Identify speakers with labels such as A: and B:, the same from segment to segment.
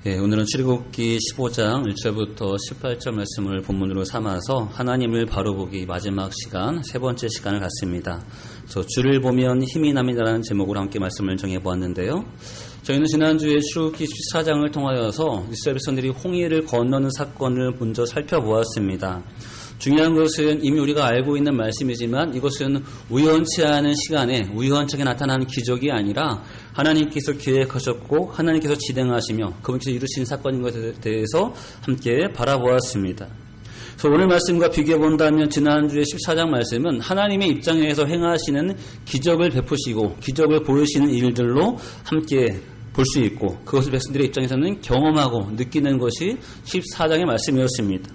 A: 오늘은 출애굽기 15장 1절부터 18절 말씀을 본문으로 삼아서 하나님을 바로 보기 마지막 시간, 세 번째 시간을 갖습니다. 주를 보면 힘이 납니다라는 제목으로 함께 말씀을 정해보았는데요. 저희는 지난주에 출애굽기 14장을 통하여서 이스라엘 백성들이 홍해를 건너는 사건을 먼저 살펴보았습니다. 중요한 것은 이미 우리가 알고 있는 말씀이지만 이것은 우연치 않은 시간에 우연하게 나타난 기적이 아니라 하나님께서 계획하셨고 하나님께서 진행하시며 그분께서 이루신 사건인 것에 대해서 함께 바라보았습니다. 그래서 오늘 말씀과 비교해 본다면 지난주에 14장 말씀은 하나님의 입장에서 행하시는 기적을 베푸시고 기적을 보이시는 일들로 함께 볼 수 있고 그것을 백성들의 입장에서는 경험하고 느끼는 것이 14장의 말씀이었습니다.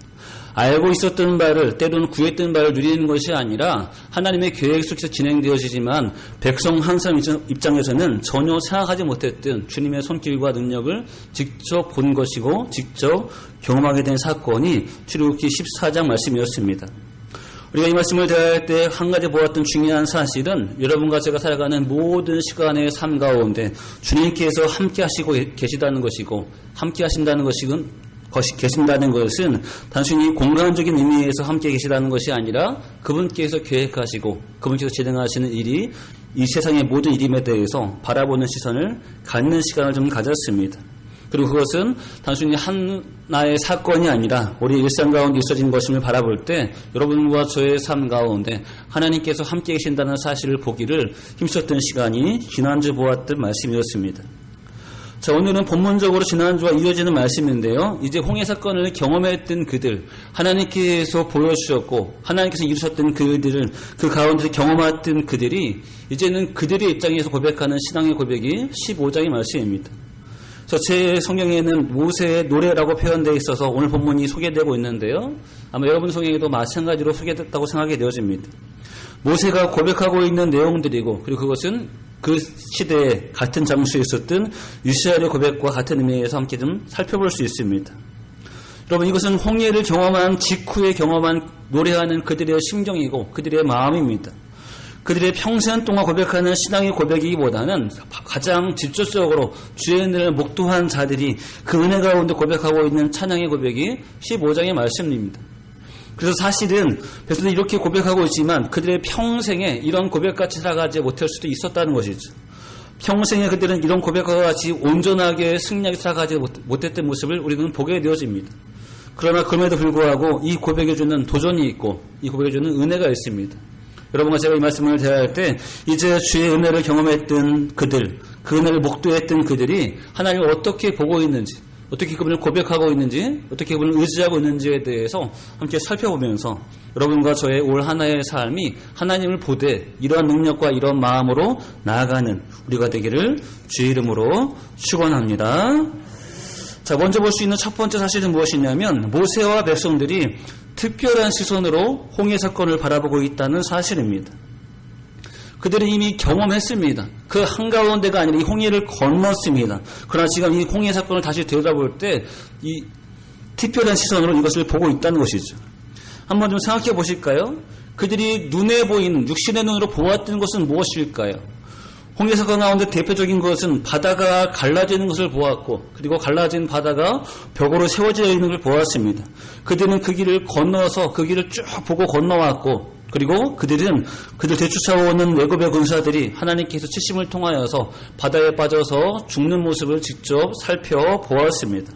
A: 알고 있었던 바를 때로는 구했던 바를 누리는 것이 아니라 하나님의 계획 속에서 진행되어지지만 백성 한 사람 입장에서는 전혀 생각하지 못했던 주님의 손길과 능력을 직접 본 것이고 직접 경험하게 된 사건이 출애굽기 14장 말씀이었습니다. 우리가 이 말씀을 대할 때 한 가지 보았던 중요한 사실은 여러분과 제가 살아가는 모든 시간의 삶 가운데 주님께서 함께 하시고 계시다는 것이고 함께 하신다는 계신다는 것은 단순히 공간적인 의미에서 함께 계시다는 것이 아니라 그분께서 계획하시고 그분께서 진행하시는 일이 이 세상의 모든 일임에 대해서 바라보는 시선을 갖는 시간을 좀 가졌습니다. 그리고 그것은 단순히 하나의 사건이 아니라 우리 일상 가운데 있어진 것임을 바라볼 때 여러분과 저의 삶 가운데 하나님께서 함께 계신다는 사실을 보기를 힘썼던 시간이 지난주 보았던 말씀이었습니다. 자, 오늘은 본문적으로 지난주와 이어지는 말씀인데요. 이제 홍해 사건을 경험했던 그들, 하나님께서 보여주셨고 하나님께서 이루셨던 그들을 그 가운데 경험했던 그들이 이제는 그들의 입장에서 고백하는 신앙의 고백이 15장의 말씀입니다. 제 성경에는 모세의 노래라고 표현되어 있어서 오늘 본문이 소개되고 있는데요. 아마 여러분 성경에도 마찬가지로 소개됐다고 생각이 되어집니다. 모세가 고백하고 있는 내용들이고 그리고 그것은 그 시대에 같은 장소에 있었던 유시알의 고백과 같은 의미에서 함께 좀 살펴볼 수 있습니다. 여러분 이것은 홍해를 경험한 직후에 경험한 노래하는 그들의 심정이고 그들의 마음입니다. 그들의 평생 동안 고백하는 신앙의 고백이기보다는 가장 직접적으로 주의 은혜를 목도한 자들이 그 은혜 가운데 고백하고 있는 찬양의 고백이 15장의 말씀입니다. 그래서 사실은 백성들이 이렇게 고백하고 있지만 그들의 평생에 이런 고백같이 살아가지 못할 수도 있었다는 것이죠. 평생에 그들은 이런 고백과 같이 온전하게 승리하게 살아가지 못했던 모습을 우리는 보게 되어집니다. 그러나 그럼에도 불구하고 이 고백에 주는 도전이 있고 이 고백에 주는 은혜가 있습니다. 여러분과 제가 이 말씀을 대할 때 이제 주의 은혜를 경험했던 그들, 그 은혜를 목도했던 그들이 하나님을 어떻게 보고 있는지, 어떻게 그분을 고백하고 있는지, 어떻게 그분을 의지하고 있는지에 대해서 함께 살펴보면서 여러분과 저의 올 하나의 삶이 하나님을 보되 이러한 능력과 이런 마음으로 나아가는 우리가 되기를 주의 이름으로 축원합니다. 자, 먼저 볼 수 있는 첫 번째 사실은 무엇이냐면 모세와 백성들이 특별한 시선으로 홍해 사건을 바라보고 있다는 사실입니다. 그들은 이미 경험했습니다. 그 한가운데가 아니라 이 홍해를 건넜습니다. 그러나 지금 이 홍해 사건을 다시 들여다볼 때 이 특별한 시선으로 이것을 보고 있다는 것이죠. 한번 좀 생각해 보실까요? 그들이 눈에 보이는 육신의 눈으로 보았던 것은 무엇일까요? 홍해 사건 가운데 대표적인 것은 바다가 갈라지는 것을 보았고 그리고 갈라진 바다가 벽으로 세워져 있는 걸 보았습니다. 그들은 그 길을 건너서 그 길을 쭉 보고 건너왔고 그리고 그들 되쫓아오는 애굽의 군사들이 하나님께서 치심을 통하여서 바다에 빠져서 죽는 모습을 직접 살펴보았습니다.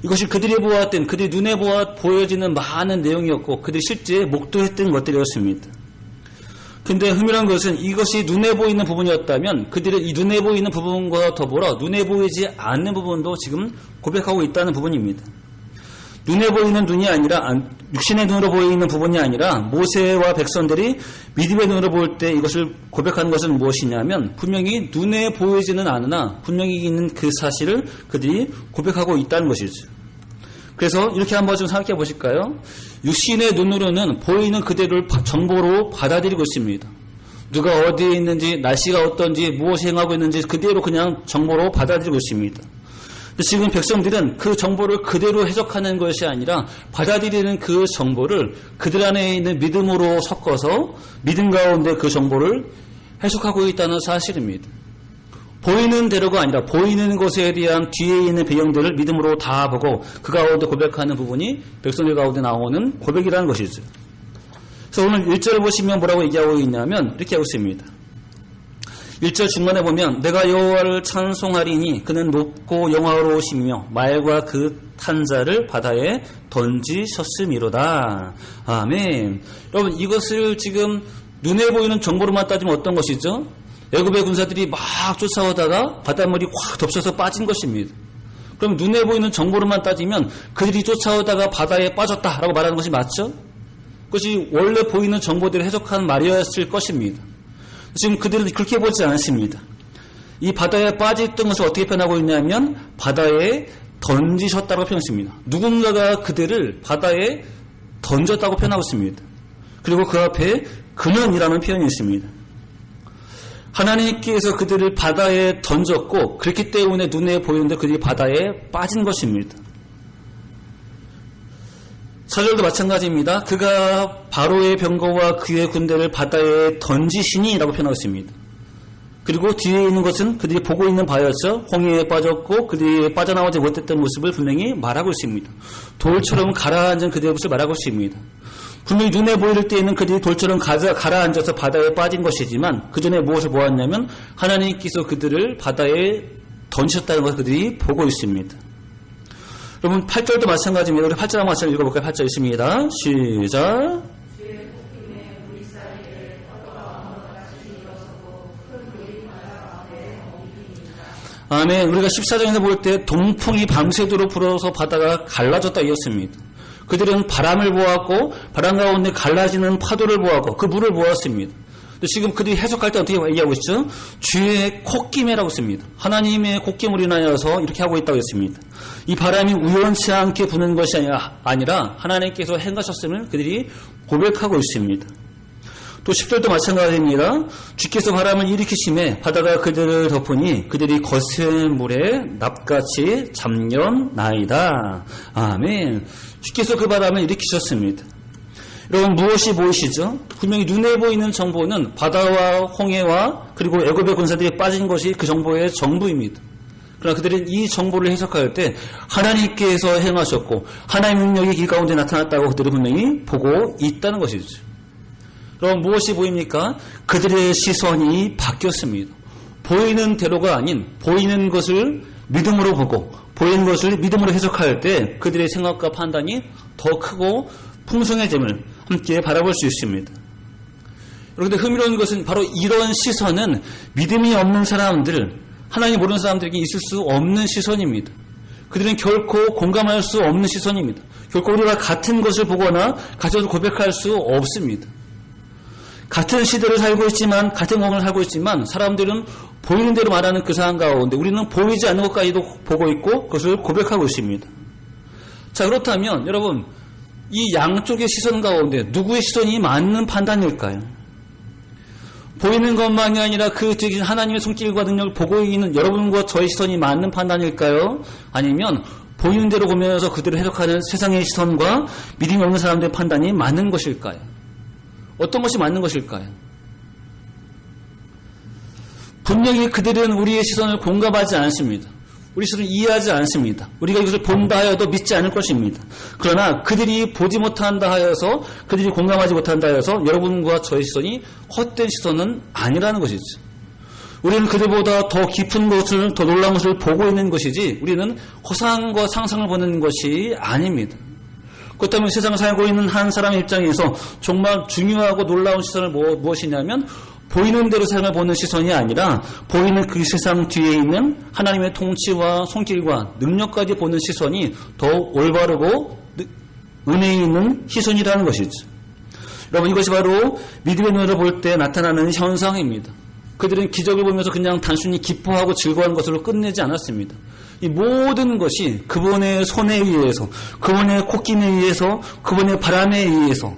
A: 이것이 그들이 보았던 그들이 눈에 보여지는 많은 내용이었고 그들이 실제 목도했던 것들이었습니다. 근데 흥미로운 것은 이것이 눈에 보이는 부분이었다면 그들은 이 눈에 보이는 부분과 더불어 눈에 보이지 않는 부분도 지금 고백하고 있다는 부분입니다. 눈에 보이는 눈이 아니라 육신의 눈으로 보이는 부분이 아니라 모세와 백성들이 믿음의 눈으로 볼 때 이것을 고백하는 것은 무엇이냐면 분명히 눈에 보이지는 않으나 분명히 있는 그 사실을 그들이 고백하고 있다는 것이죠. 그래서 이렇게 한번 좀 생각해 보실까요? 육신의 눈으로는 보이는 그대로를 정보로 받아들이고 있습니다. 누가 어디에 있는지, 날씨가 어떤지, 무엇을 행하고 있는지 그대로 그냥 정보로 받아들이고 있습니다. 근데 지금 백성들은 그 정보를 그대로 해석하는 것이 아니라 받아들이는 그 정보를 그들 안에 있는 믿음으로 섞어서 믿음 가운데 그 정보를 해석하고 있다는 사실입니다. 보이는 대로가 아니라 보이는 것에 대한 뒤에 있는 배경들을 믿음으로 다 보고 그 가운데 고백하는 부분이 백성들 가운데 나오는 고백이라는 것이죠. 그래서 오늘 1절을 보시면 뭐라고 얘기하고 있냐면 이렇게 하고 있습니다. 1절 중간에 보면 내가 여호와를 찬송하리니 그는 높고 영화로우시며 말과 그 탄 자를 바다에 던지셨음이로다. 아멘. 여러분 이것을 지금 눈에 보이는 정보로만 따지면 어떤 것이죠? 애굽의 군사들이 막 쫓아오다가 바닷물이 확 덮쳐서 빠진 것입니다. 그럼 눈에 보이는 정보로만 따지면 그들이 쫓아오다가 바다에 빠졌다라고 말하는 것이 맞죠? 그것이 원래 보이는 정보들을 해석한 말이었을 것입니다. 지금 그들은 그렇게 보지 않습니다. 이 바다에 빠져있던 것을 어떻게 표현하고 있냐면 바다에 던지셨다고 표현했습니다. 누군가가 그들을 바다에 던졌다고 표현하고 있습니다. 그리고 그 앞에 그는이라는 표현이 있습니다. 하나님께서 그들을 바다에 던졌고 그렇기 때문에 눈에 보이는데 그들이 바다에 빠진 것입니다. 4절도 마찬가지입니다. 그가 바로의 병거와 그의 군대를 바다에 던지시니 라고 표현하고 있습니다. 그리고 뒤에 있는 것은 그들이 보고 있는 바였죠. 홍해에 빠졌고 그들이 빠져나오지 못했던 모습을 분명히 말하고 있습니다. 돌처럼 가라앉은 그들의 모습을 말하고 있습니다. 분명히 눈에 보일 때에는 그들이 돌처럼 가라앉아서 바다에 빠진 것이지만 그 전에 무엇을 보았냐면 하나님께서 그들을 바다에 던지셨다는 것을 그들이 보고 있습니다. 여러분 8절도 마찬가지입니다. 우리 8절 한번 같이 읽어볼까요? 8절 있습니다. 시작. 아멘. 우리가 14장에서 볼 때 동풍이 밤새도록 불어서 바다가 갈라졌다 이었습니다. 그들은 바람을 보았고 바람 가운데 갈라지는 파도를 보았고 그 물을 보았습니다. 지금 그들이 해석할 때 어떻게 얘기하고 있죠? 주의 콧김이라고 씁니다. 하나님의 콧김으로 인하여서 이렇게 하고 있다고 했습니다. 이 바람이 우연치 않게 부는 것이 아니라 하나님께서 행하셨음을 그들이 고백하고 있습니다. 또 10절도 마찬가지입니다. 주께서 바람을 일으키심에 바다가 그들을 덮으니 그들이 거센 물에 납같이 잠겼나이다. 아멘. 주께서 그 바람을 일으키셨습니다. 여러분 무엇이 보이시죠? 분명히 눈에 보이는 정보는 바다와 홍해와 그리고 애굽의 군사들이 빠진 것이 그 정보의 전부입니다. 그러나 그들은 이 정보를 해석할 때 하나님께서 행하셨고 하나님의 능력이 길 가운데 나타났다고 그들이 분명히 보고 있다는 것이죠. 그럼 무엇이 보입니까? 그들의 시선이 바뀌었습니다. 보이는 대로가 아닌 보이는 것을 믿음으로 보고 보이는 것을 믿음으로 해석할 때 그들의 생각과 판단이 더 크고 풍성해짐을 함께 바라볼 수 있습니다. 그런데 흥미로운 것은 바로 이런 시선은 믿음이 없는 사람들, 하나님 모르는 사람들에게 있을 수 없는 시선입니다. 그들은 결코 공감할 수 없는 시선입니다. 결코 우리가 같은 것을 보거나 가져서 고백할 수 없습니다. 같은 시대를 살고 있지만 같은 공간을 살고 있지만 사람들은 보이는 대로 말하는 그 상황 가운데 우리는 보이지 않는 것까지도 보고 있고 그것을 고백하고 있습니다. 자, 그렇다면 여러분 이 양쪽의 시선 가운데 누구의 시선이 맞는 판단일까요? 보이는 것만이 아니라 그 뒤에 하나님의 손길과 능력을 보고 있는 여러분과 저의 시선이 맞는 판단일까요? 아니면 보이는 대로 보면서 그대로 해석하는 세상의 시선과 믿음이 없는 사람들의 판단이 맞는 것일까요? 어떤 것이 맞는 것일까요? 분명히 그들은 우리의 시선을 공감하지 않습니다. 우리 시선을 이해하지 않습니다. 우리가 이것을 본다 하여도 믿지 않을 것입니다. 그러나 그들이 보지 못한다 하여서 그들이 공감하지 못한다 하여서 여러분과 저의 시선이 헛된 시선은 아니라는 것이죠. 우리는 그들보다 더 깊은 것을 더 놀라운 것을 보고 있는 것이지 우리는 허상과 상상을 보는 것이 아닙니다. 그렇다면 세상을 살고 있는 한 사람의 입장에서 정말 중요하고 놀라운 시선을 무엇이냐면 보이는 대로 세상을 보는 시선이 아니라 보이는 그 세상 뒤에 있는 하나님의 통치와 손길과 능력까지 보는 시선이 더 올바르고 은혜 있는 시선이라는 것이죠. 여러분 이것이 바로 믿음의 눈으로 볼 때 나타나는 현상입니다. 그들은 기적을 보면서 그냥 단순히 기뻐하고 즐거워하는 것으로 끝내지 않았습니다. 이 모든 것이 그분의 손에 의해서 그분의 콧김에 의해서 그분의 바람에 의해서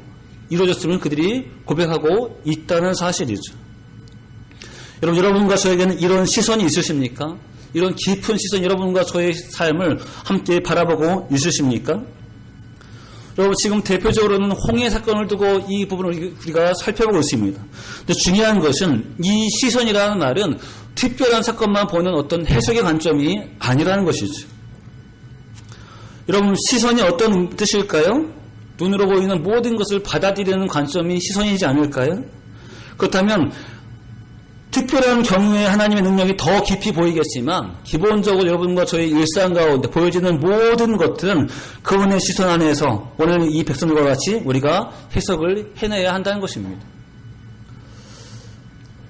A: 이루어졌음을 그들이 고백하고 있다는 사실이죠. 여러분과 저에게는 이런 시선이 있으십니까? 이런 깊은 시선 여러분과 저의 삶을 함께 바라보고 있으십니까? 여러분 지금 대표적으로는 홍해 사건을 두고 이 부분을 우리가 살펴보고 있습니다. 근데 중요한 것은 이 시선이라는 말은 특별한 사건만 보는 어떤 해석의 관점이 아니라는 것이죠. 여러분, 시선이 어떤 뜻일까요? 눈으로 보이는 모든 것을 받아들이는 관점이 시선이지 않을까요? 그렇다면 특별한 경우에 하나님의 능력이 더 깊이 보이겠지만 기본적으로 여러분과 저희 일상 가운데 보여지는 모든 것들은 그분의 시선 안에서 오늘 이 백성들과 같이 우리가 해석을 해내야 한다는 것입니다.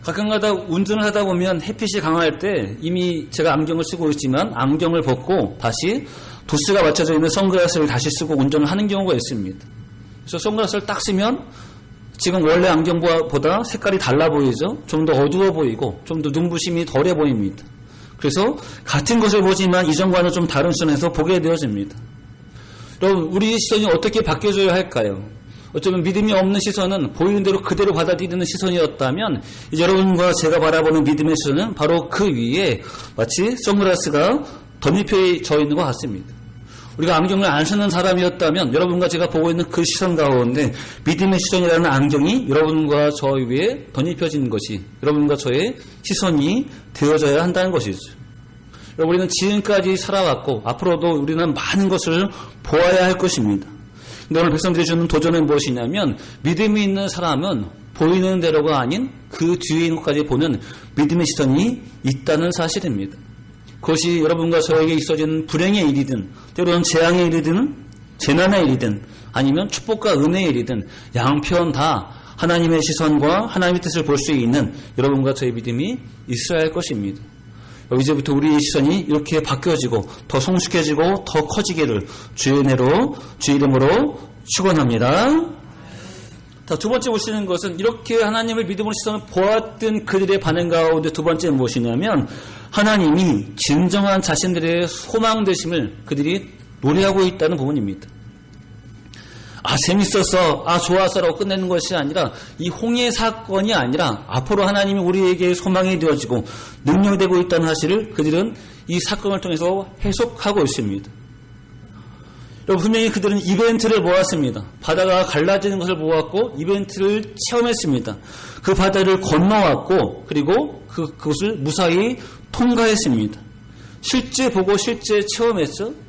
A: 가끔가다 운전을 하다 보면 햇빛이 강할 때 이미 제가 안경을 쓰고 있지만 안경을 벗고 다시 도수가 맞춰져 있는 선글라스를 다시 쓰고 운전을 하는 경우가 있습니다. 그래서 선글라스를 딱 쓰면 지금 원래 안경보다 색깔이 달라 보이죠? 좀 더 어두워 보이고 좀 더 눈부심이 덜해 보입니다. 그래서 같은 것을 보지만 이전과는 좀 다른 시선에서 보게 되어집니다. 여러분, 우리 시선이 어떻게 바뀌어져야 할까요? 어쩌면 믿음이 없는 시선은 보이는 대로 그대로 받아들이는 시선이었다면 이제 여러분과 제가 바라보는 믿음의 시선은 바로 그 위에 마치 선글라스가 덧입혀져 있는 것 같습니다. 우리가 안경을 안 쓰는 사람이었다면 여러분과 제가 보고 있는 그 시선 가운데 믿음의 시선이라는 안경이 여러분과 저 위에 덧입혀진 것이 여러분과 저의 시선이 되어져야 한다는 것이죠. 여러분, 우리는 지금까지 살아왔고 앞으로도 우리는 많은 것을 보아야 할 것입니다. 근데 오늘 백성들이 주는 도전은 무엇이냐면 믿음이 있는 사람은 보이는 대로가 아닌 그 뒤에 있는 것까지 보는 믿음의 시선이 있다는 사실입니다. 그것이 여러분과 저에게 있어지는 불행의 일이든 때로는 재앙의 일이든 재난의 일이든 아니면 축복과 은혜의 일이든 양편 다 하나님의 시선과 하나님의 뜻을 볼 수 있는 여러분과 저의 믿음이 있어야 할 것입니다. 이제부터 우리의 시선이 이렇게 바뀌어지고 더 성숙해지고 더 커지기를 주의 은혜로 주의 이름으로 축원합니다. 자, 두 번째 보시는 것은 이렇게 하나님을 믿음으로 시선을 보았던 그들의 반응 가운데 두 번째는 무엇이냐면 하나님이 진정한 자신들의 소망 되심을 그들이 노래하고 있다는 부분입니다. 아, 재밌었어, 아, 좋았어라고 끝내는 것이 아니라 이 홍해 사건이 아니라 앞으로 하나님이 우리에게 소망이 되어지고 능력이 되고 있다는 사실을 그들은 이 사건을 통해서 해석하고 있습니다. 여러분, 분명히 그들은 이벤트를 보았습니다. 바다가 갈라지는 것을 보았고 이벤트를 체험했습니다. 그 바다를 건너왔고 그리고 그것을 무사히 통과했습니다. 실제 보고 실제 체험했죠.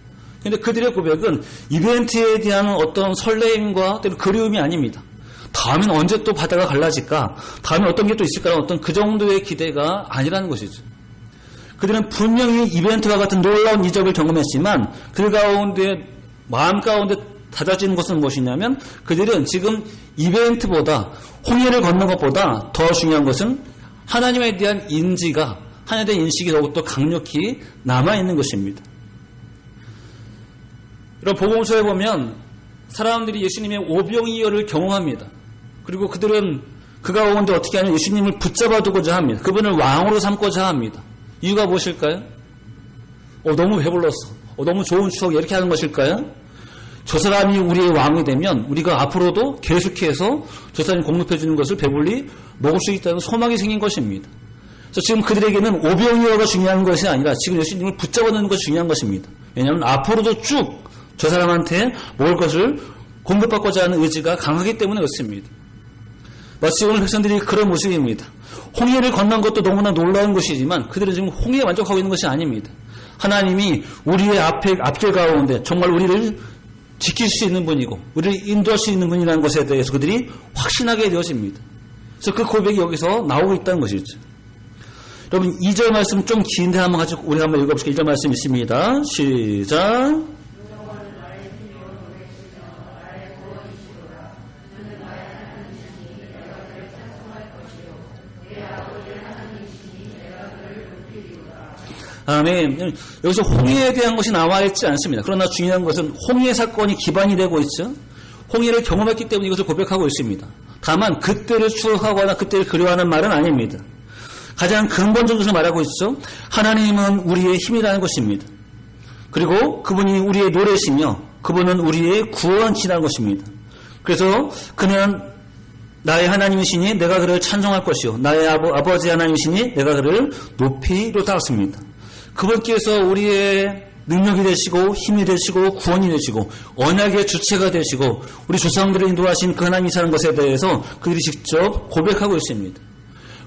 A: 그런데 그들의 고백은 이벤트에 대한 어떤 설레임과 그리움이 아닙니다. 다음엔 언제 또 바다가 갈라질까? 다음에 어떤 게 또 있을까? 어떤 그 정도의 기대가 아니라는 것이죠. 그들은 분명히 이벤트와 같은 놀라운 이적을 경험했지만 그 가운데 마음 가운데 다져지는 것은 무엇이냐면 그들은 지금 이벤트보다 홍해를 건넌 것보다 더 중요한 것은 하나님에 대한 인지가 하나님에 대한 인식이 더욱더 강력히 남아있는 것입니다. 여러분, 복음서에 보면 사람들이 예수님의 오병이어를 경험합니다. 그리고 그들은 그 가운데 어떻게 하면 예수님을 붙잡아 두고자 합니다. 그분을 왕으로 삼고자 합니다. 이유가 무엇일까요? 너무 배불렀어. 너무 좋은 추억 이렇게 하는 것일까요? 저 사람이 우리의 왕이 되면 우리가 앞으로도 계속해서 저 사람이 공급해 주는 것을 배불리 먹을 수 있다는 소망이 생긴 것입니다. 그래서 지금 그들에게는 오병이어가 중요한 것이 아니라 지금 예수님을 붙잡아 놓는 것이 중요한 것입니다. 왜냐하면 앞으로도 쭉 저 사람한테 먹을 것을 공급받고자 하는 의지가 강하기 때문에 그렇습니다. 마치 오늘 백성들이 그런 모습입니다. 홍해를 건넌 것도 너무나 놀라운 것이지만 그들은 지금 홍해에 만족하고 있는 것이 아닙니다. 하나님이 우리의 앞길 가운데 정말 우리를 지킬 수 있는 분이고 우리를 인도할 수 있는 분이라는 것에 대해서 그들이 확신하게 되어집니다. 그래서 그 고백이 여기서 나오고 있다는 것이죠. 여러분, 2절 말씀 좀 긴데 한번 가지고 우리 한번 읽어볼게요. 1절 말씀 있습니다. 시작. 아멘. 여기서 홍해에 대한 것이 나와 있지 않습니다. 그러나 중요한 것은 홍해 사건이 기반이 되고 있죠. 홍해를 경험했기 때문에 이것을 고백하고 있습니다. 다만 그때를 추억하거나 그때를 그리워하는 말은 아닙니다. 가장 근본적인 것을 말하고 있죠. 하나님은 우리의 힘이라는 것입니다. 그리고 그분이 우리의 노래시며 그분은 우리의 구원이라는 것입니다. 그래서 그는 나의 하나님이시니 내가 그를 찬송할 것이요 나의 아버지 하나님이시니 내가 그를 높이로다 했습니다. 그분께서 우리의 능력이 되시고 힘이 되시고 구원이 되시고 언약의 주체가 되시고 우리 조상들을 인도하신 그 하나님이라는 것에 대해서 그들이 직접 고백하고 있습니다.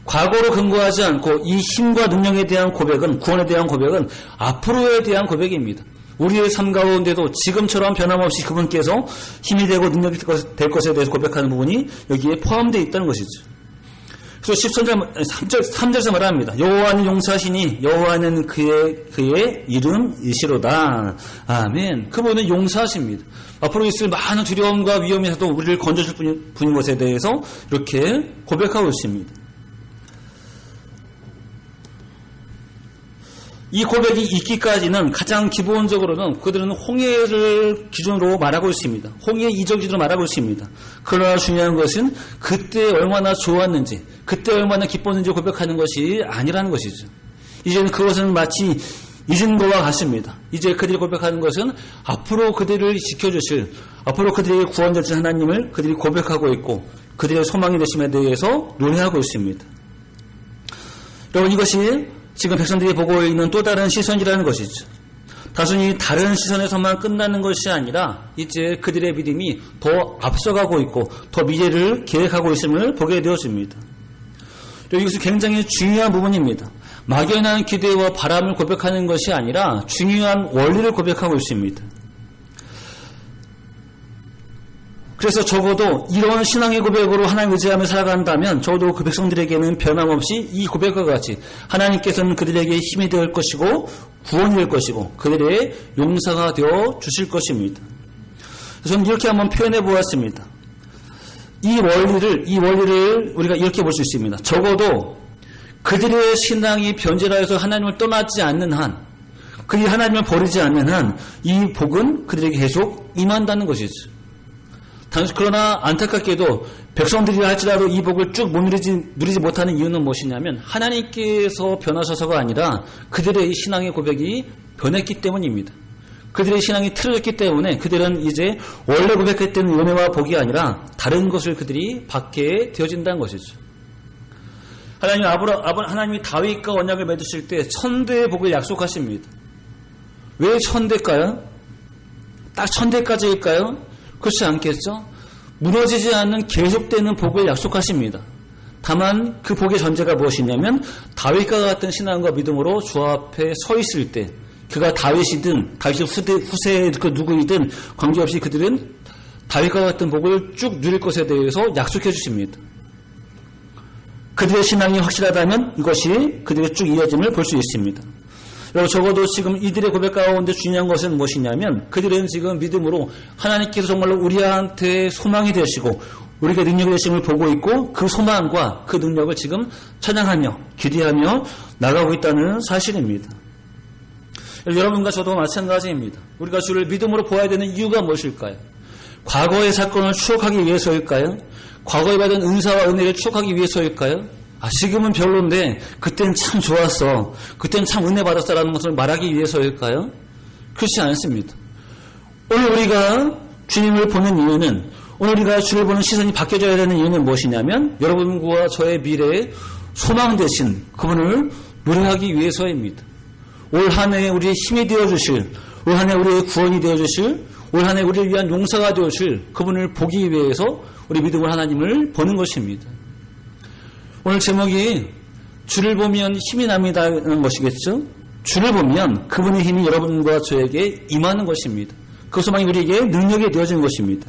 A: 과거로 근거하지 않고 이 힘과 능력에 대한 고백은, 구원에 대한 고백은 앞으로에 대한 고백입니다. 우리의 삶 가운데도 지금처럼 변함없이 그분께서 힘이 되고 능력이 될 것에 대해서 고백하는 부분이 여기에 포함되어 있다는 것이죠. 그래서 3절에서 말합니다. 여호와는 용사시니 여호와는 그의 이름이시로다. 아멘. 그분은 용사십니다. 앞으로 있을 많은 두려움과 위험에서도 우리를 건져줄 분인 것에 대해서 이렇게 고백하고 있습니다. 이 고백이 있기까지는 가장 기본적으로는 그들은 홍해를 기준으로 말하고 있습니다. 홍해 이적 기준으로 말하고 있습니다. 그러나 중요한 것은 그때 얼마나 좋았는지, 그때 얼마나 기뻤는지 고백하는 것이 아니라는 것이죠. 이제는 그것은 마치 잊은 것과 같습니다. 이제 그들이 고백하는 것은 앞으로 그들을 지켜주실, 앞으로 그들에게 구원자 되신 하나님을 그들이 고백하고 있고 그들의 소망이 되심에 대해서 노래하고 있습니다. 여러분, 이것이 지금 백성들이 보고 있는 또 다른 시선이라는 것이죠. 단순히 다른 시선에서만 끝나는 것이 아니라 이제 그들의 믿음이 더 앞서가고 있고 더 미래를 계획하고 있음을 보게 되어집니다. 이것은 굉장히 중요한 부분입니다. 막연한 기대와 바람을 고백하는 것이 아니라 중요한 원리를 고백하고 있습니다. 그래서 적어도 이런 신앙의 고백으로 하나님 의지하며 살아간다면 적어도 그 백성들에게는 변함없이 이 고백과 같이 하나님께서는 그들에게 힘이 될 것이고 구원이 될 것이고 그들의 용사가 되어 주실 것입니다. 그래서 저는 이렇게 한번 표현해 보았습니다. 이 원리를 우리가 이렇게 볼 수 있습니다. 적어도 그들의 신앙이 변질하여서 하나님을 떠나지 않는 한, 그들이 하나님을 버리지 않는 한 이 복은 그들에게 계속 임한다는 것이죠. 그러나 안타깝게도 백성들이라 할지라도 이 복을 쭉 못 누리지 못하는 이유는 무엇이냐면 하나님께서 변하셔서가 아니라 그들의 신앙의 고백이 변했기 때문입니다. 그들의 신앙이 틀어졌기 때문에 그들은 이제 원래 고백했던 은혜와 복이 아니라 다른 것을 그들이 받게 되어진다는 것이죠. 하나님이 다윗과 언약을 맺으실 때 1000대의 복을 약속하십니다. 왜 1000대일까요? 딱 1000대까지일까요? 그렇지 않겠죠? 무너지지 않는 계속되는 복을 약속하십니다. 다만 그 복의 전제가 무엇이냐면 다윗과 같은 신앙과 믿음으로 주 앞에 서 있을 때 그가 다윗이든 다윗의 후세 그 누구이든 관계없이 그들은 다윗과 같은 복을 쭉 누릴 것에 대해서 약속해 주십니다. 그들의 신앙이 확실하다면 이것이 그들의 쭉 이어짐을 볼 수 있습니다. 여러분, 적어도 지금 이들의 고백 가운데 중요한 것은 무엇이냐면 그들은 지금 믿음으로 하나님께서 정말로 우리한테 소망이 되시고 우리가 능력이 되심을 보고 있고 그 소망과 그 능력을 지금 찬양하며 기대하며 나가고 있다는 사실입니다. 여러분과 저도 마찬가지입니다. 우리가 주를 믿음으로 보아야 되는 이유가 무엇일까요? 과거의 사건을 추억하기 위해서일까요? 과거에 받은 은사와 은혜를 추억하기 위해서일까요? 지금은 별론데 그땐 참 좋았어, 그땐 참 은혜 받았다라는 것을 말하기 위해서일까요? 그렇지 않습니다. 오늘 우리가 주님을 보는 이유는, 오늘 우리가 주를 보는 시선이 바뀌어져야 되는 이유는 무엇이냐면 여러분과 저의 미래의 소망 되신 그분을 노래하기 위해서입니다. 올 한 해 우리의 힘이 되어주실, 올 한 해 우리의 구원이 되어주실, 올 한 해 우리를 위한 용사가 되어주실 그분을 보기 위해서 우리 믿음을 하나님을 보는 것입니다. 오늘 제목이 주를 보면 힘이 납니다라는 것이겠죠. 주를 보면 그분의 힘이 여러분과 저에게 임하는 것입니다. 그 소망이 우리에게 능력이 되어지는 것입니다.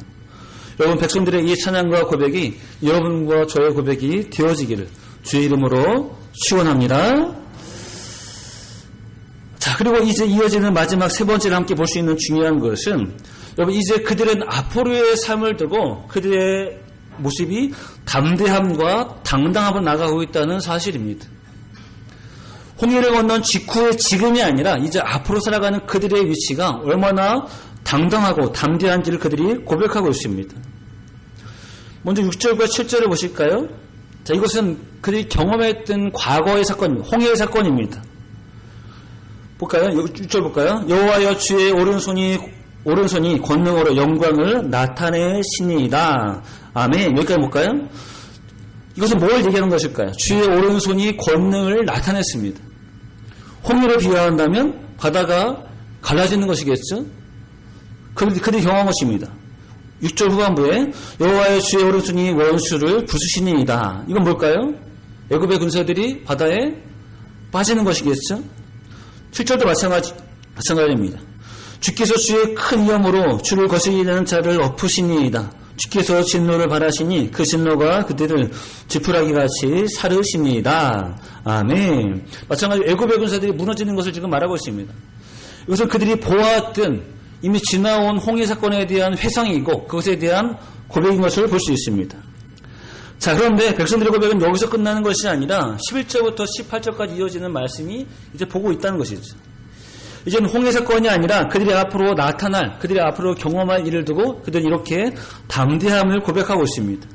A: 여러분, 백성들의 이 찬양과 고백이 여러분과 저의 고백이 되어지기를 주의 이름으로 축원합니다. 자, 그리고 이제 이어지는 마지막 세 번째를 함께 볼 수 있는 중요한 것은, 여러분, 이제 그들은 앞으로의 삶을 두고 그들의 모습이 담대함과 당당함으로 나가고 있다는 사실입니다. 홍해를 건넌 직후의 지금이 아니라 이제 앞으로 살아가는 그들의 위치가 얼마나 당당하고 담대한지를 그들이 고백하고 있습니다. 먼저 6절과 7절을 보실까요? 자, 이것은 그들이 경험했던 과거의 사건, 홍해의 사건입니다. 볼까요? 6절 볼까요? 여호와여 주의 오른손이 권능으로 영광을 나타내시니이다. 아멘. 여기까지 볼까요? 이것은 뭘 얘기하는 것일까요? 주의 오른손이 권능을 나타냈습니다. 홍해를 비유한다면 바다가 갈라지는 것이겠죠? 그들이 경험한 것입니다. 6절 후반부에 여호와의 주의 오른손이 원수를 부수시니이다. 이건 뭘까요? 애굽의 군사들이 바다에 빠지는 것이겠죠. 7절도 마찬가지입니다. 주께서 주의 큰 위엄으로 주를 거스리는 자를 엎으시니이다. 주께서 진노를 발하시니 그 진노가 그들을 지푸라기같이 사르시니이다. 아멘. 마찬가지로 애굽의 군사들이 무너지는 것을 지금 말하고 있습니다. 이것은 그들이 보았던 이미 지나온 홍해 사건에 대한 회상이고 그것에 대한 고백인 것을 볼 수 있습니다. 자, 그런데 백성들의 고백은 여기서 끝나는 것이 아니라 11절부터 18절까지 이어지는 말씀이 이제 보고 있다는 것이죠. 이제는 홍해 사건이 아니라 그들이 앞으로 나타날, 그들이 앞으로 경험할 일을 두고 그들이 이렇게 담대함을 고백하고 있습니다.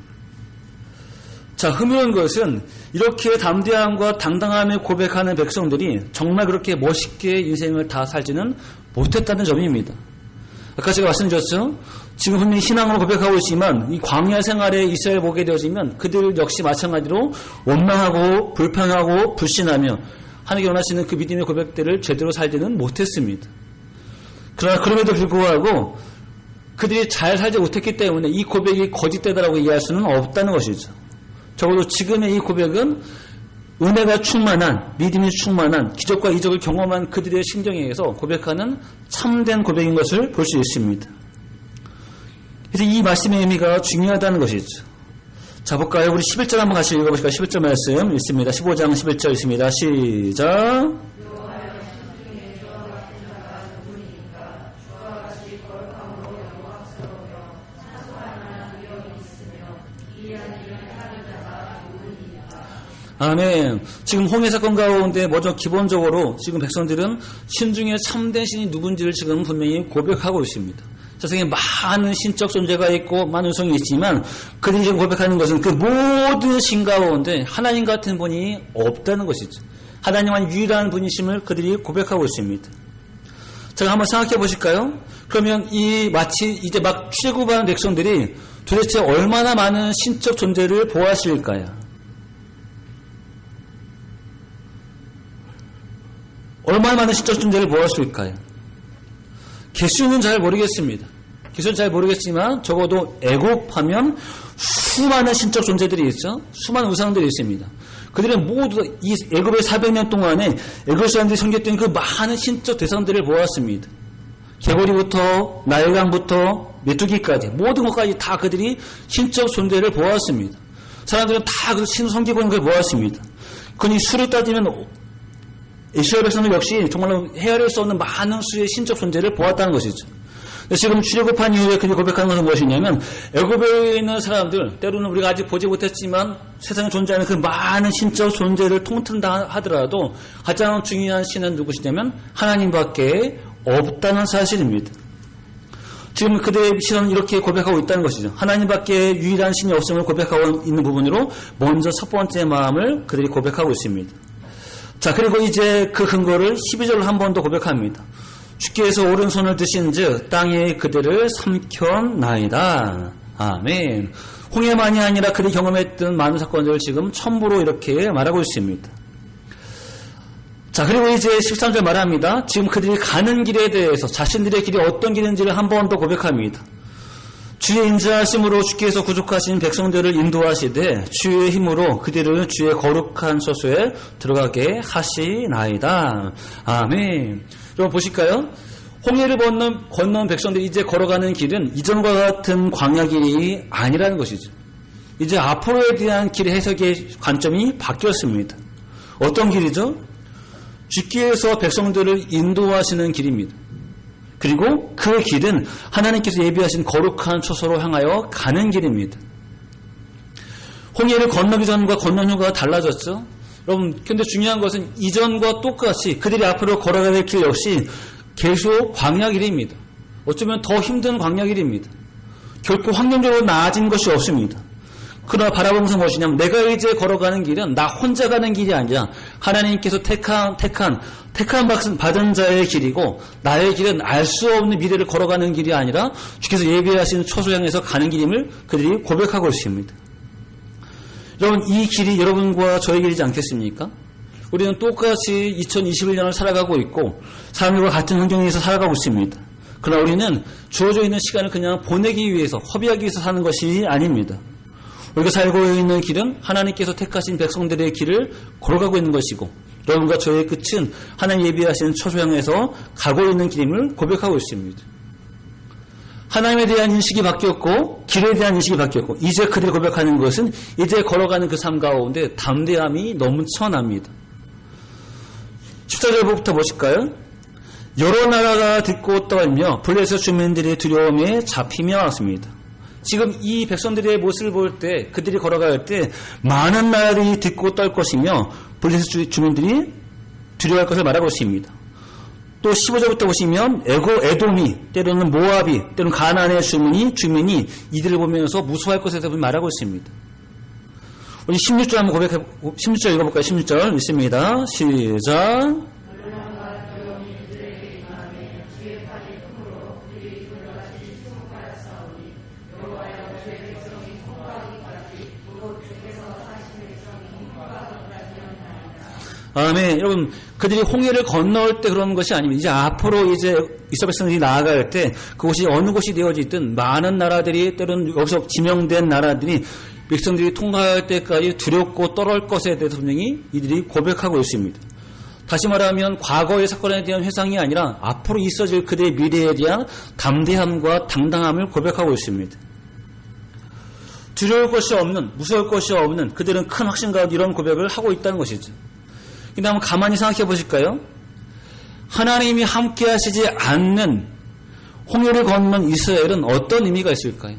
A: 자, 흥미로운 것은 이렇게 담대함과 당당함을 고백하는 백성들이 정말 그렇게 멋있게 인생을 다 살지는 못했다는 점입니다. 아까 제가 말씀드렸죠. 지금 분명히 신앙으로 고백하고 있지만 이 광야 생활에 이스라엘 보게 되어지면 그들 역시 마찬가지로 원망하고 불평하고 불신하며 하나님께 원하시는 그 믿음의 고백들을 제대로 살지는 못했습니다. 그러나 그럼에도 불구하고 그들이 잘 살지 못했기 때문에 이 고백이 거짓되다라고 이해할 수는 없다는 것이죠. 적어도 지금의 이 고백은 은혜가 충만한, 믿음이 충만한, 기적과 이적을 경험한 그들의 심정에 의해서 고백하는 참된 고백인 것을 볼 수 있습니다. 그래서 이 말씀의 의미가 중요하다는 것이죠. 자, 볼까요? 우리 11절 한번 같이 읽어보실까요? 11절 말씀 있습니다. 15장 11절 있습니다. 시작. 아멘. 지금 홍해 사건 가운데 먼저 기본적으로 지금 백성들은 신 중에 참된 신이 누군지를 지금 분명히 고백하고 있습니다. 세상에 많은 신적 존재가 있고 많은 우성이 있지만 그들이 지금 고백하는 것은 그 모든 신 가운데 하나님 같은 분이 없다는 것이죠. 하나님만 유일한 분이심을 그들이 고백하고 있습니다. 자, 한번 생각해 보실까요? 그러면 마치 이제 막 출애굽하는 백성들이 도대체 얼마나 많은 신적 존재를 보았을까요? 얼마나 많은 신적 존재를 보았을까요? 개수는 잘 모르겠습니다. 개수는 잘 모르겠지만 적어도 애굽하면 수많은 신적 존재들이 있죠. 수많은 우상들이 있습니다. 그들은 모두 이 애굽의 400년 동안에 애굽 사람들이 섬겼던 그 많은 신적 대상들을 보았습니다. 개구리부터 나일강부터 메뚜기까지 모든 것까지 다 그들이 신적 존재를 보았습니다. 사람들은 다 그 신을 섬기고 있는 걸 보았습니다. 그러니 수를 따지면 이스라엘 백성들 역시 정말로 헤아릴 수 없는 많은 수의 신적 존재를 보았다는 것이죠. 지금 출애굽한 이후에 그들이 고백하는 것은 무엇이냐면 애굽에 있는 사람들, 때로는 우리가 아직 보지 못했지만 세상에 존재하는 그 많은 신적 존재를 통틀다 하더라도 가장 중요한 신은 누구시냐면 하나님밖에 없다는 사실입니다. 지금 그들의 신은 이렇게 고백하고 있다는 것이죠. 하나님밖에 유일한 신이 없음을 고백하고 있는 부분으로 먼저 첫 번째 마음을 그들이 고백하고 있습니다. 자, 그리고 이제 그 근거를 12절로 한 번 더 고백합니다. 주께서 오른손을 드신즉 땅에 그들을 삼켰나이다. 아멘. 홍해만이 아니라 그들이 경험했던 많은 사건들을 지금 첨부로 이렇게 말하고 있습니다. 자, 그리고 이제 13절 말합니다. 지금 그들이 가는 길에 대해서 자신들의 길이 어떤 길인지를 한 번 더 고백합니다. 주의 인자하심으로 주께서 구속하신 백성들을 인도하시되 주의 힘으로 그들을 주의 거룩한 처소에 들어가게 하시나이다. 아멘. 여러분 보실까요? 홍해를 건넌 백성들이 이제 걸어가는 길은 이전과 같은 광야 길이 아니라는 것이죠. 이제 앞으로에 대한 길의 해석의 관점이 바뀌었습니다. 어떤 길이죠? 주께서 백성들을 인도하시는 길입니다. 그리고 그 길은 하나님께서 예비하신 거룩한 처소로 향하여 가는 길입니다. 홍해를 건너기 전과 건넌 후가 달라졌죠. 여러분, 근데 중요한 것은 이전과 똑같이 그들이 앞으로 걸어가야 될 길 역시 계속 광야 길입니다. 어쩌면 더 힘든 광야 길입니다. 결코 환경적으로 나아진 것이 없습니다. 그러나 바라보면서 무엇이냐면 내가 이제 걸어가는 길은 나 혼자 가는 길이 아니라 하나님께서 택한 받은 자의 길이고 나의 길은 알 수 없는 미래를 걸어가는 길이 아니라 주께서 예비하신 처소 향해서 가는 길임을 그들이 고백하고 있습니다. 여러분, 이 길이 여러분과 저의 길이지 않겠습니까? 우리는 똑같이 2021년을 살아가고 있고 사람들과 같은 환경에서 살아가고 있습니다. 그러나 우리는 주어져 있는 시간을 그냥 보내기 위해서 허비하기 위해서 사는 것이 아닙니다. 우리가 살고 있는 길은 하나님께서 택하신 백성들의 길을 걸어가고 있는 것이고 여러분과 저의 끝은 하나님 예비하시는 처소 향해서 가고 있는 길임을 고백하고 있습니다. 하나님에 대한 인식이 바뀌었고 길에 대한 인식이 바뀌었고 이제 그들이 고백하는 것은 이제 걸어가는 그 삶 가운데 담대함이 넘쳐납니다. 14절부터 보실까요? 여러 나라가 듣고 떨며 블레셋 주민들의 두려움에 잡히며 왔습니다. 지금 이 백성들의 모습을 볼 때 그들이 걸어갈 때 많은 나라들이 듣고 떨 것이며 블레셋 주민들이 두려워할 것을 말하고 있습니다. 또 15절부터 보시면 에돔이 때로는 모압이 때로는 가나안의 주민이 이들을 보면서 무서워할 것에 대해서 말하고 있습니다. 우리 16절 한번 16절 읽어볼까요? 16절 있습니다. 시작. 아멘. 여러분, 그들이 홍해를 건너올 때 그러는 것이 아닙니다. 이제 앞으로 이제 이스라엘 백성들이 나아갈 때 그곳이 어느 곳이 되어지든 많은 나라들이 때로는 여기서 지명된 나라들이 백성들이 통과할 때까지 두렵고 떨어올 것에 대해서 분명히 이들이 고백하고 있습니다. 다시 말하면 과거의 사건에 대한 회상이 아니라 앞으로 있어질 그들의 미래에 대한 담대함과 당당함을 고백하고 있습니다. 두려울 것이 없는, 무서울 것이 없는 그들은 큰 확신 가운데 이런 고백을 하고 있다는 것이죠. 근데 한번 가만히 생각해 보실까요? 하나님이 함께 하시지 않는 홍해를 건넌 이스라엘은 어떤 의미가 있을까요?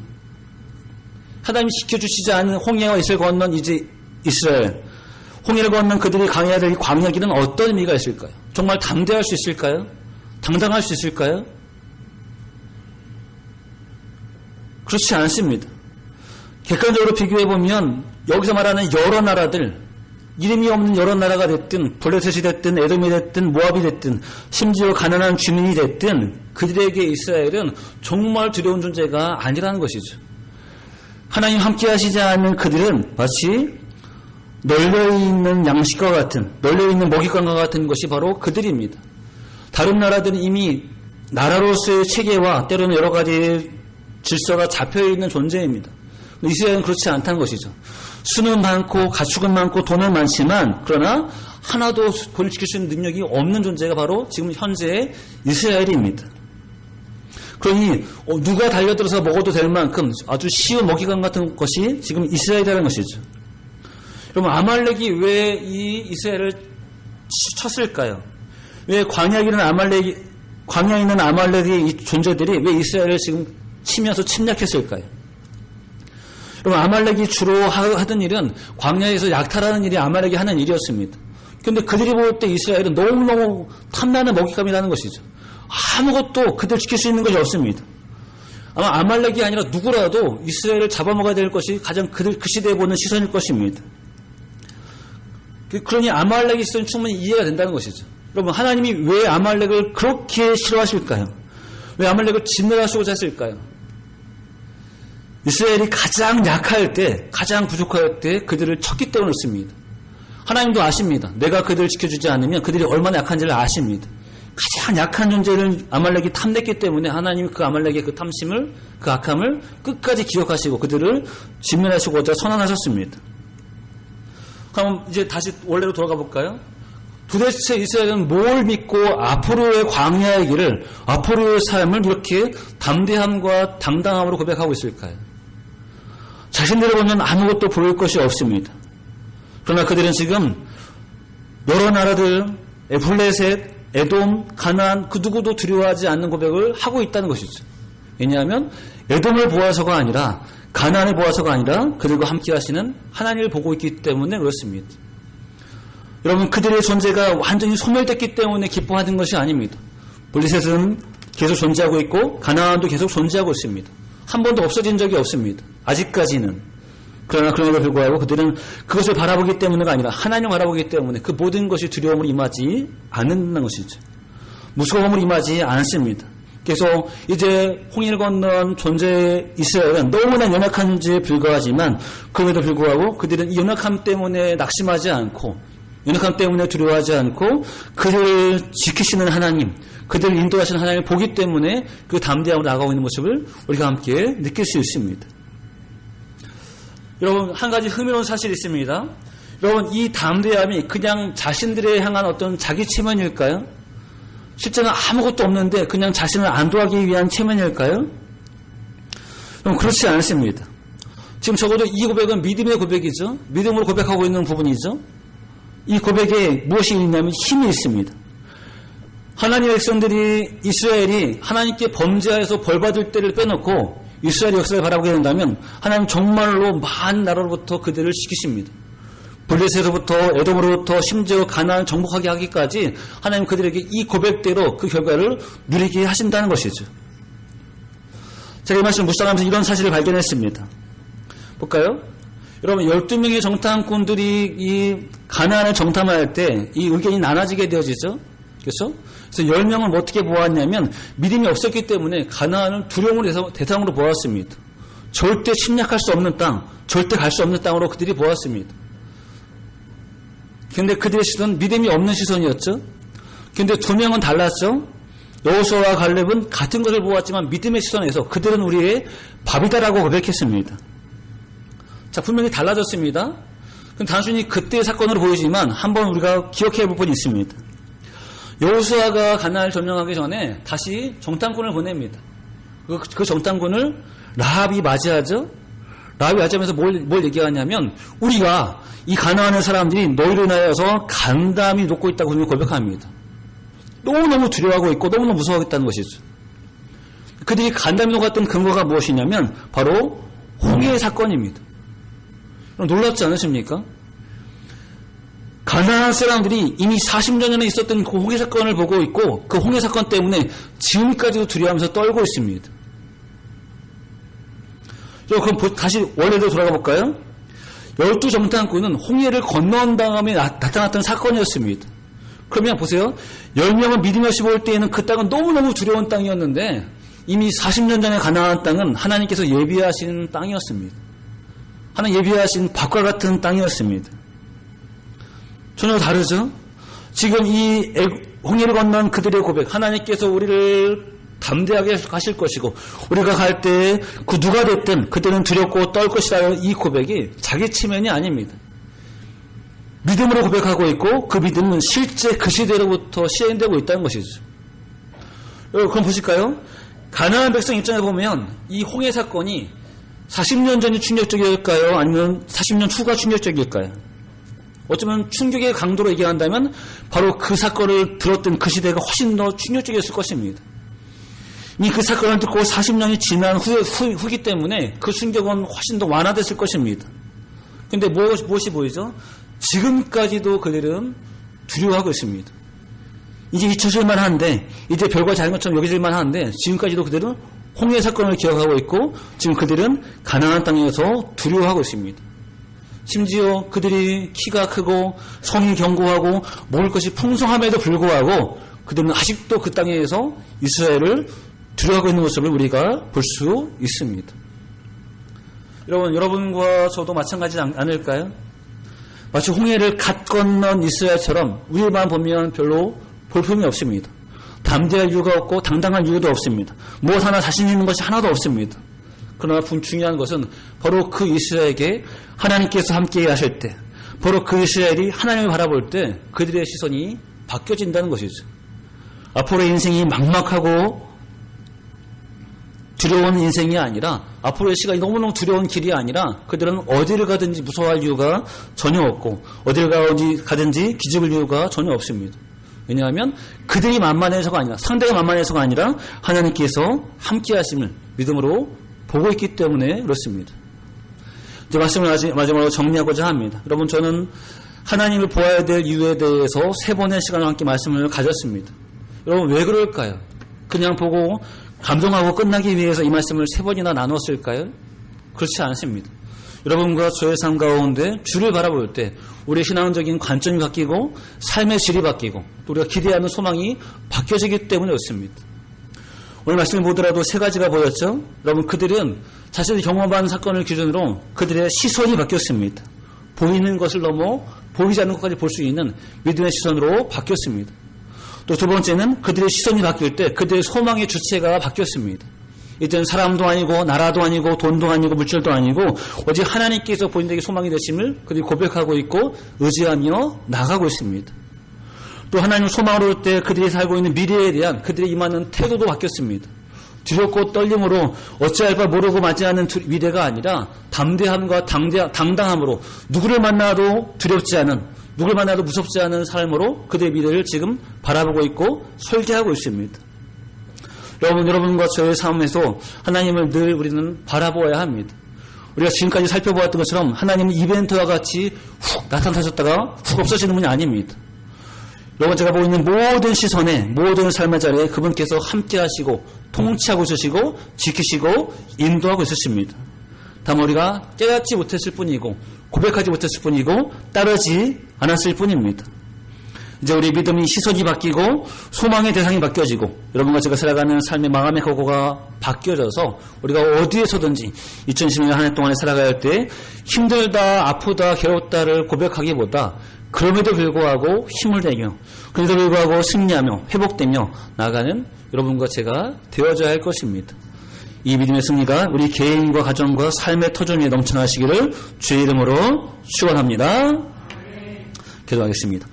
A: 하나님이 지켜주시지 않는 홍해와 이스라엘 건넌 이제 이스라엘, 홍해를 건넌 그들이 강해야 될 광야 길은 어떤 의미가 있을까요? 정말 담대할 수 있을까요? 당당할 수 있을까요? 그렇지 않습니다. 객관적으로 비교해보면 여기서 말하는 여러 나라들, 이름이 없는 여러 나라가 됐든 블레셋이 됐든 에돔이 됐든 모압이 됐든 심지어 가난한 주민이 됐든 그들에게 이스라엘은 정말 두려운 존재가 아니라는 것이죠. 하나님 함께 하시지 않는 그들은 마치 널려있는 양식과 같은, 널려있는 먹잇감과 같은 것이 바로 그들입니다. 다른 나라들은 이미 나라로서의 체계와 때로는 여러 가지 질서가 잡혀있는 존재입니다. 이스라엘은 그렇지 않다는 것이죠. 수는 많고 가축은 많고 돈은 많지만 그러나 하나도 그를 지킬 수 있는 능력이 없는 존재가 바로 지금 현재의 이스라엘입니다. 그러니 누가 달려들어서 먹어도 될 만큼 아주 쉬운 먹이감 같은 것이 지금 이스라엘이라는 것이죠. 여러분, 아말렉이 왜 이 이스라엘을 쳤을까요? 왜 광야에 있는 아말렉의 이 존재들이 왜 이스라엘을 지금 치면서 침략했을까요? 여러분, 아말렉이 주로 하던 일은 광야에서 약탈하는 일이 아말렉이 하는 일이었습니다. 그런데 그들이 볼 때 이스라엘은 너무너무 탐나는 먹잇감이라는 것이죠. 아무것도 그들 지킬 수 있는 것이 없습니다. 아마 아말렉이 아니라 누구라도 이스라엘을 잡아먹어야 될 것이 가장 그 시대에 보는 시선일 것입니다. 그러니 아말렉이 있으면 충분히 이해가 된다는 것이죠. 여러분, 하나님이 왜 아말렉을 그렇게 싫어하실까요? 왜 아말렉을 진멸하시고자 했을까요? 이스라엘이 가장 약할 때, 가장 부족할 때 그들을 쳤기 때문이었습니다. 하나님도 아십니다. 내가 그들을 지켜주지 않으면 그들이 얼마나 약한지를 아십니다. 가장 약한 존재를 아말렉이 탐냈기 때문에 하나님이 그 아말렉의 그 탐심을, 그 악함을 끝까지 기억하시고 그들을 진멸하시고자 선언하셨습니다. 그럼 이제 다시 원래로 돌아가 볼까요? 도대체 이스라엘은 뭘 믿고 앞으로의 광야의 길을, 앞으로의 삶을 이렇게 담대함과 당당함으로 고백하고 있을까요? 자신들을 보면 아무것도 보일 것이 없습니다. 그러나 그들은 지금 여러 나라들, 블레셋, 에돔, 가나안 그 누구도 두려워하지 않는 고백을 하고 있다는 것이죠. 왜냐하면 에돔을 보아서가 아니라 가나안을 보아서가 아니라 그들과 함께 하시는 하나님을 보고 있기 때문에 그렇습니다. 여러분, 그들의 존재가 완전히 소멸됐기 때문에 기뻐하는 것이 아닙니다. 블레셋은 계속 존재하고 있고 가나안도 계속 존재하고 있습니다. 한 번도 없어진 적이 없습니다. 아직까지는. 그러나 그럼에도 불구하고 그들은 그것을 바라보기 때문에가 아니라 하나님을 바라보기 때문에 그 모든 것이 두려움으로 임하지 않는다는 것이죠. 무서움으로 임하지 않습니다. 그래서 이제 홍해를 건넌 존재의 이스라엘은 너무나 연약한 존재에 불과하지만 그럼에도 불구하고 그들은 이 연약함 때문에 낙심하지 않고 연약함 때문에 두려워하지 않고 그들을 지키시는 하나님, 그들을 인도하시는 하나님을 보기 때문에 그 담대함으로 나아가고 있는 모습을 우리가 함께 느낄 수 있습니다. 여러분, 한 가지 흥미로운 사실이 있습니다. 여러분, 이 담대함이 그냥 자신들에 향한 어떤 자기 체면일까요? 실제는 아무것도 없는데 그냥 자신을 안도하기 위한 체면일까요? 여러분, 그렇지 않습니다. 지금 적어도 이 고백은 믿음의 고백이죠. 믿음으로 고백하고 있는 부분이죠. 이 고백에 무엇이 있냐면 힘이 있습니다. 하나님의 백성들이 이스라엘이 하나님께 범죄하여서 벌받을 때를 빼놓고 이스라엘 역사를 바라보게 된다면 하나님 정말로 많은 나라로부터 그들을 지키십니다. 블레셋으로부터 에돔으로부터 심지어 가나안을 정복하게 하기까지 하나님 그들에게 이 고백대로 그 결과를 누리게 하신다는 것이죠. 제가 이 말씀을 묵상하면서 이런 사실을 발견했습니다. 볼까요? 여러분, 12명의 정탐꾼들이 이 가나안을 정탐할 때 이 의견이 나눠지게 되어지죠. 그렇죠? 그래서 10명은 어떻게 보았냐면 믿음이 없었기 때문에 가나안을 두려움을 대상으로 보았습니다. 절대 침략할 수 없는 땅, 절대 갈 수 없는 땅으로 그들이 보았습니다. 근데 그들의 시선은 믿음이 없는 시선이었죠. 근데 2명은 달랐죠. 여호수아와 갈렙은 같은 것을 보았지만 믿음의 시선에서 그들은 우리의 밥이다라고 고백했습니다. 자, 분명히 달라졌습니다. 단순히 그때의 사건으로 보이지만 한번 우리가 기억해 볼 부분이 있습니다. 여호수아가 가나안을 점령하기 전에 다시 정탐꾼을 보냅니다. 그 정탐꾼을 라합이 맞이하죠. 라합이 맞이하면서 뭘 얘기하냐면 우리가 이 가나안의 사람들이 너희를 인하여서 간담이 놓고 있다고 고백합니다. 너무너무 두려워하고 있고 너무너무 무서워하고 있다는 것이죠. 그들이 간담이 녹았던 근거가 무엇이냐면 바로 홍해 사건입니다. 놀랍지 않으십니까? 가나안 사람들이 이미 40년 전에 있었던 그 홍해 사건을 보고 있고 그 홍해 사건 때문에 지금까지도 두려워하면서 떨고 있습니다. 그럼 다시 원래로 돌아가 볼까요? 12정탐꾼은 홍해를 건너온 다음에 나타났던 사건이었습니다. 그러면 보세요. 10명은 믿음이 없이 볼 때에는 그 땅은 너무너무 두려운 땅이었는데 이미 40년 전에 가나안 땅은 하나님께서 예비하신 땅이었습니다. 하나님 예비하신 밥과 같은 땅이었습니다. 전혀 다르죠? 지금 이 홍해를 건넌 그들의 고백, 하나님께서 우리를 담대하게 하실 것이고 우리가 갈 때 그 누가 됐든 그들은 두렵고 떨 것이라는 이 고백이 자기 체면이 아닙니다. 믿음으로 고백하고 있고 그 믿음은 실제 그 시대로부터 시행되고 있다는 것이죠. 그럼 보실까요? 가나안 백성 입장에 보면 이 홍해 사건이 40년 전이 충격적일까요? 아니면 40년 후가 충격적일까요? 어쩌면 충격의 강도로 얘기한다면 바로 그 사건을 들었던 그 시대가 훨씬 더 충격적이었을 것입니다. 이미 그 사건을 듣고 40년이 지난 후기 때문에 그 충격은 훨씬 더 완화됐을 것입니다. 그런데 무엇이 보이죠? 지금까지도 그들은 두려워하고 있습니다. 이제 잊혀질만 한데 이제 별거 작은 것처럼 여겨질만 한데 지금까지도 그들은 홍해 사건을 기억하고 있고 지금 그들은 가나안 땅에서 두려워하고 있습니다. 심지어 그들이 키가 크고 성이 견고하고 먹을 것이 풍성함에도 불구하고 그들은 아직도 그 땅에서 이스라엘을 두려워하고 있는 모습을 우리가 볼 수 있습니다. 여러분과 저도 마찬가지지 않을까요? 마치 홍해를 갓 건넌 이스라엘처럼 우리만 보면 별로 볼품이 없습니다. 담대할 이유가 없고 당당한 이유도 없습니다. 무엇 하나 자신 있는 것이 하나도 없습니다. 그러나 중요한 것은 바로 그 이스라엘에게 하나님께서 함께 하실 때 바로 그 이스라엘이 하나님을 바라볼 때 그들의 시선이 바뀌어진다는 것이죠. 앞으로의 인생이 막막하고 두려운 인생이 아니라 앞으로의 시간이 너무너무 두려운 길이 아니라 그들은 어디를 가든지 무서워할 이유가 전혀 없고 어디를 가든지 기죽을 이유가 전혀 없습니다. 왜냐하면 그들이 만만해서가 아니라 상대가 만만해서가 아니라 하나님께서 함께 하심을 믿음으로 보고 있기 때문에 그렇습니다. 이제 말씀을 마지막으로 정리하고자 합니다. 여러분 저는 하나님을 보아야 될 이유에 대해서 3번의 시간을 함께 말씀을 가졌습니다. 여러분 왜 그럴까요? 그냥 보고 감동하고 끝나기 위해서 이 말씀을 3번이나 나눴을까요? 그렇지 않습니다. 여러분과 저의 삶 가운데 주를 바라볼 때 우리의 신앙적인 관점이 바뀌고 삶의 질이 바뀌고 또 우리가 기대하는 소망이 바뀌어지기 때문에 그렇습니다. 오늘 말씀을 보더라도 3가지가 보였죠? 여러분 그들은 자신이 경험한 사건을 기준으로 그들의 시선이 바뀌었습니다. 보이는 것을 넘어 보이지 않는 것까지 볼 수 있는 믿음의 시선으로 바뀌었습니다. 또 2번째는 그들의 시선이 바뀔 때 그들의 소망의 주체가 바뀌었습니다. 이제는 사람도 아니고 나라도 아니고 돈도 아니고 물질도 아니고 오직 하나님께서 본인에게 소망이 되심을 그들이 고백하고 있고 의지하며 나가고 있습니다. 또 하나님 소망으로 올 때 그들이 살고 있는 미래에 대한 그들의 임하는 태도도 바뀌었습니다. 두렵고 떨림으로 어찌할 바 모르고 맞이하는 미래가 아니라 담대함과 당당함으로 누구를 만나도 두렵지 않은, 누구를 만나도 무섭지 않은 삶으로 그들의 미래를 지금 바라보고 있고 설계하고 있습니다. 여러분과 저의 삶에서 하나님을 늘 우리는 바라보아야 합니다. 우리가 지금까지 살펴보았던 것처럼 하나님은 이벤트와 같이 훅 나타나셨다가 훅 없어지는 분이 아닙니다. 여러분, 제가 보고 있는 모든 시선에, 모든 삶의 자리에 그분께서 함께 하시고 통치하고 있으시고 지키시고 인도하고 있으십니다. 다만 우리가 깨닫지 못했을 뿐이고 고백하지 못했을 뿐이고 따르지 않았을 뿐입니다. 이제 우리 믿음이 시선이 바뀌고 소망의 대상이 바뀌어지고 여러분과 제가 살아가는 삶의 마감의 각오가 바뀌어져서 우리가 어디에서든지 2020년 한 해 동안에 살아갈 때 힘들다, 아프다, 괴롭다를 고백하기보다 그럼에도 불구하고 힘을 내며 그럼에도 불구하고 승리하며 회복되며 나아가는 여러분과 제가 되어져야 할 것입니다. 이 믿음의 승리가 우리 개인과 가정과 삶의 터전 위에 넘쳐나시기를 주의 이름으로 축원합니다. 기도하겠습니다.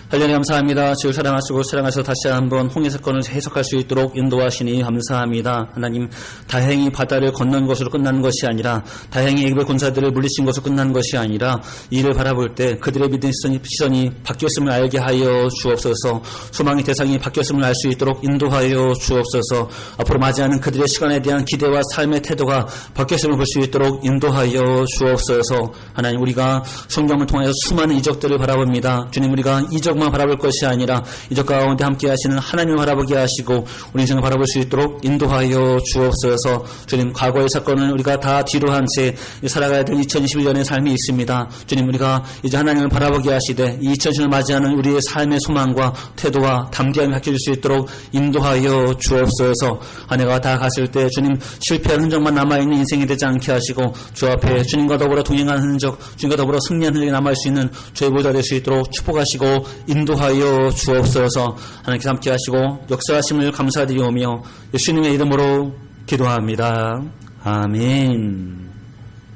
A: 하나님 감사합니다. 주를 사랑하시고 사랑하셔서 다시 한번 홍해 사건을 해석할 수 있도록 인도하시니 감사합니다. 하나님, 다행히 바다를 건넌 것으로 끝나는 것이 아니라 다행히 애굽의 군사들을 물리친 것으로 끝나는 것이 아니라 이를 바라볼 때 그들의 믿음 시선이 바뀌었음을 알게 하여 주옵소서. 소망의 대상이 바뀌었음을 알 수 있도록 인도하여 주옵소서. 앞으로 맞이하는 그들의 시간에 대한 기대와 삶의 태도가 바뀌었음을 볼 수 있도록 인도하여 주옵소서. 하나님, 우리가 성경을 통하여 수많은 이적들을 바라봅니다. 주님, 우리가 이적만 바라볼 것이 아니라 이적 가운데 함께 하시는 하나님을 바라보게 하시고 우리 인생을 바라볼 수 있도록 인도하여 주옵소서. 주님, 과거의 사건을 우리가 다 뒤로 한 채 살아가야 될 2021년의 삶이 있습니다. 주님, 우리가 이제 하나님을 바라보게 하시되 2020년을 맞이하는 우리의 삶의 소망과 태도와 담대함이 바뀌어질 수 있도록 인도하여 주옵소서. 한 해가 다 갔을 때 주님, 실패한 흔적만 남아있는 인생이 되지 않게 하시고 주 앞에 주님과 더불어 동행하는 흔적, 주님과 더불어 승리하는 흔적이 남아있을 수 있는 저의 보좌 될 수 있도록 축복하시고 인도하여 주옵소서. 하나님께서 함께 하시고 역사하심을 감사드리오며 예수님의 이름으로 기도합니다. 아멘.